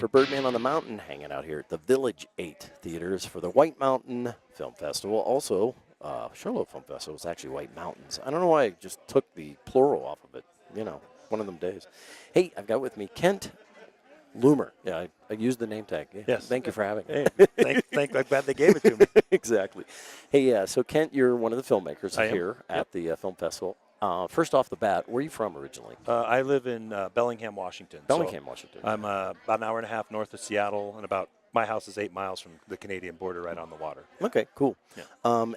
for Birdman on the Mountain, hanging out here at the Village 8 Theaters for the White Mountain Film Festival. Also, Charlotte Film Festival is actually White Mountains. I don't know why I just took the plural off of it. You know, one of them days. Hey, I've got with me Kent Loomer. Yeah, I used the name tag. Yeah. Yes. Thank you for having me. Hey, I'm glad they gave it to me. Exactly. Hey, so Kent, you're one of the filmmakers here at the film festival. First off the bat, where are you from originally? I live in Bellingham, Washington. Bellingham, Washington. I'm about an hour and a half north of Seattle, and my house is 8 miles from the Canadian border, right on the water. Okay, cool. Yeah.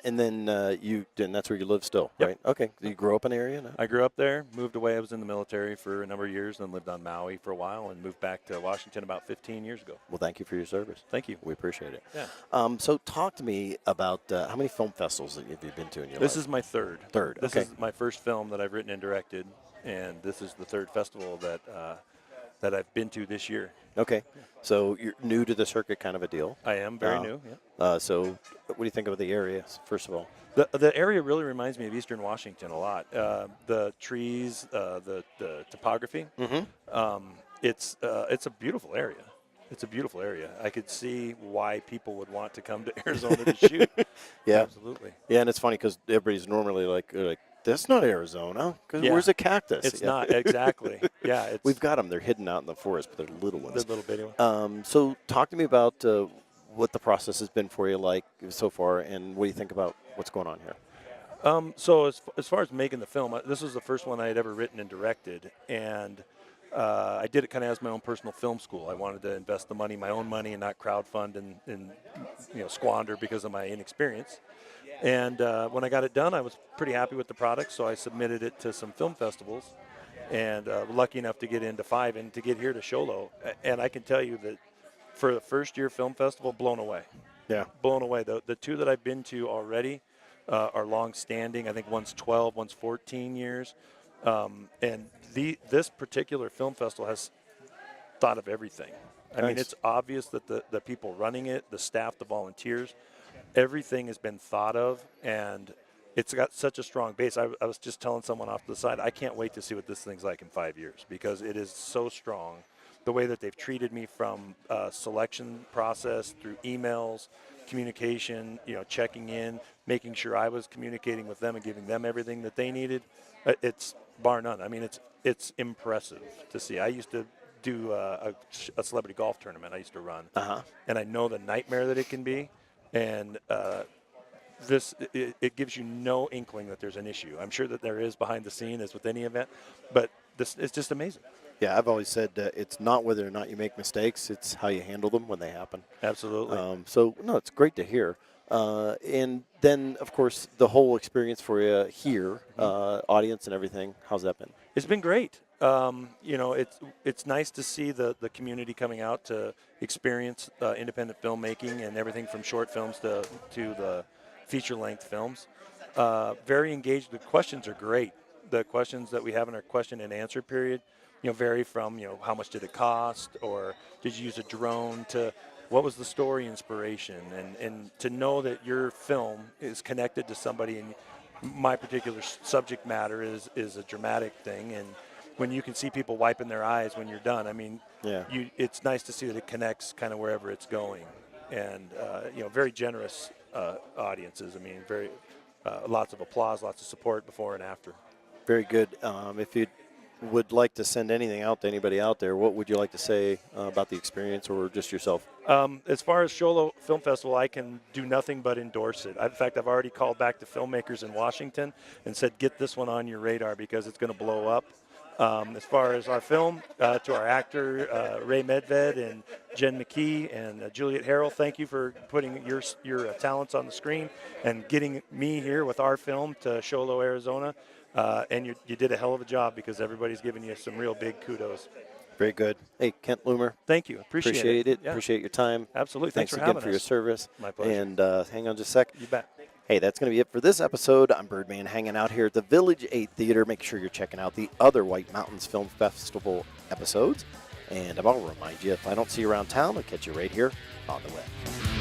And then and that's where you live still, Yep. right? Okay. You grew up in the area? No? I grew up there, moved away. I was in the military for a number of years, and then lived on Maui for a while, and moved back to Washington about 15 years ago. Well, thank you for your service. Thank you. We appreciate it. Yeah. So talk to me about how many film festivals have you been to in your life? This is my third. This okay. is my first film that I've written and directed, and this is the third festival that I've been to this year. Okay. So you're new to the circuit kind of a deal. I am very new, yeah. So what do you think of the area, first of all? The area really reminds me of Eastern Washington a lot. The trees, the topography. Mm-hmm. It's a beautiful area. It's a beautiful area. I could see why people would want to come to Arizona to shoot. Yeah. Absolutely. Yeah, and it's funny because everybody's normally like that's not Arizona. Because where's a cactus? It's not, exactly. Yeah. We've got them. They're hidden out in the forest, but they're little ones. They're little bitty ones. So talk to me about what the process has been for you like so far, and what do you think about what's going on here? So as far as making the film, this was the first one I had ever written and directed, and I did it kind of as my own personal film school. I wanted to invest the money, my own money, and not crowdfund and squander because of my inexperience. And when I got it done, I was pretty happy with the product, so I submitted it to some film festivals, and lucky enough to get into 5 and to get here to Sholo. And I can tell you that for the first year film festival, blown away. Yeah. Blown away. The 2 that I've been to already are long-standing. I think one's 12, one's 14 years. And this particular film festival has thought of everything. I mean, it's obvious that the people running it, the staff, the volunteers, everything has been thought of, and it's got such a strong base. I was just telling someone off to the side, I can't wait to see what this thing's like in 5 years because it is so strong. The way that they've treated me from selection process through emails, communication, checking in, making sure I was communicating with them and giving them everything that they needed. It's bar none. I mean, it's impressive to see. I used to do a celebrity golf tournament I used to run, and I know the nightmare that it can be. And it gives you no inkling that there's an issue. I'm sure that there is behind the scene, as with any event, but it's just amazing. Yeah, I've always said it's not whether or not you make mistakes, it's how you handle them when they happen. Absolutely. No, it's great to hear. And then, of course, the whole experience for you here, audience and everything, how's that been? It's been great. It's nice to see the community coming out to experience independent filmmaking and everything from short films to the feature-length films. Very engaged. The questions are great. The questions that we have in our question and answer period, vary from, how much did it cost, or did you use a drone, to what was the story inspiration, and to know that your film is connected to somebody, and my particular subject matter is a dramatic thing, and when you can see people wiping their eyes when you're done, I mean, it's nice to see that it connects kind of wherever it's going, and very generous audiences. I mean, very lots of applause, lots of support before and after. Very good. If you would like to send anything out to anybody out there, what would you like to say about the experience, or just yourself? As far as Sholo Film Festival, I can do nothing but endorse it. In fact, I've already called back to filmmakers in Washington and said, get this one on your radar because it's going to blow up. As far as our film, to our actor, Ray Medved and Jen McKee and Juliet Harrell, thank you for putting your talents on the screen and getting me here with our film to Sholo, Arizona. And you did a hell of a job because everybody's giving you some real big kudos. Very good. Hey, Kent Loomer. Thank you. Appreciate it. Yeah. Appreciate your time. Absolutely. Thanks for again having for us. your service. My pleasure. And hang on just a sec. You bet. Hey, that's going to be it for this episode. I'm Birdman, hanging out here at the Village 8 Theater. Make sure you're checking out the other White Mountains Film Festival episodes. And I'll remind you, if I don't see you around town, I'll catch you right here on the web.